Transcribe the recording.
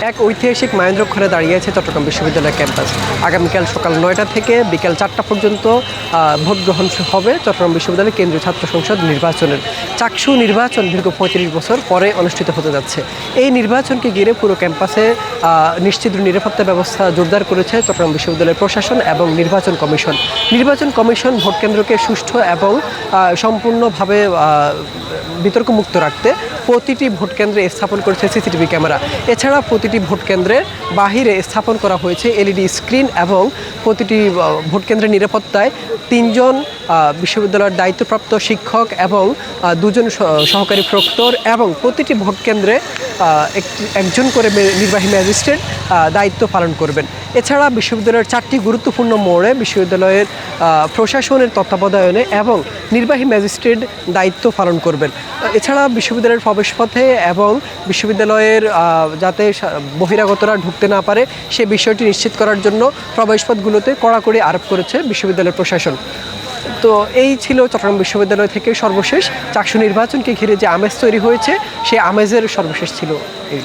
এক ঐতিহাসিক মাহেন্দ্রক্ষণে দাঁড়িয়ে আছে চট্টগ্রাম বিশ্ববিদ্যালয় ক্যাম্পাস। আগামীকাল সকাল ৯টা থেকে বিকেল ৪টা পর্যন্ত ভোট গ্রহণ হবে চট্টগ্রাম বিশ্ববিদ্যালয় কেন্দ্রীয় ছাত্র সংসদ নির্বাচনের। চাকসু নির্বাচন দীর্ঘ ৩৫ বছর পরে অনুষ্ঠিত হতে যাচ্ছে। এই নির্বাচনকে ঘিরে পুরো ক্যাম্পাসে নিশ্চিত নিরাপত্তা ব্যবস্থা জোরদার করেছে চট্টগ্রাম বিশ্ববিদ্যালয়ের প্রশাসন এবং নির্বাচন কমিশন। নির্বাচন কমিশন ভোট কেন্দ্রকে সুষ্ঠু এবং সম্পূর্ণভাবে বিতর্কমুক্ত রাখতে প্রতিটি ভোট কেন্দ্রে স্থাপন করেছে সিসিটিভি ক্যামেরা। এছাড়া প্রতিটি ভোট কেন্দ্রের বাহিরে স্থাপন করা হয়েছে এলইডি স্ক্রিন এবং প্রতিটি ভোট কেন্দ্রের নিরাপত্তায় ৩ জন বিশ্ববিদ্যালয়ের দায়িত্বপ্রাপ্ত শিক্ষক এবং 2 জন সহকারী প্রক্টর এবং প্রতিটি ভোট কেন্দ্রে একজন করে নির্বাহী ম্যাজিস্ট্রেট দায়িত্ব পালন করবেন। এছাড়া বিশ্ববিদ্যালয়ের 4টি গুরুত্বপূর্ণ মোড়ে বিশ্ববিদ্যালয়ের প্রশাসনের তত্ত্বাবধানে এবং নির্বাহী ম্যাজিস্ট্রেট দায়িত্ব পালন করবেন। এছাড়া বিশ্ববিদ্যালয়ের প্রবেশপথে এবং বিশ্ববিদ্যালয়ের যাতে বহিরাগতরা ঢুকতে না পারে সে বিষয়টি নিশ্চিত করার জন্য প্রবেশপথগুলোতে কড়াকড়ি আরোপ করেছে বিশ্ববিদ্যালয়ের প্রশাসন। তো এই ছিল চট্টগ্রাম বিশ্ববিদ্যালয় থেকে সর্বশেষ চাকসু নির্বাচনকে ঘিরে যে আমেজ তৈরি হয়েছে সেই আমেজের সর্বশেষ ছিল এই।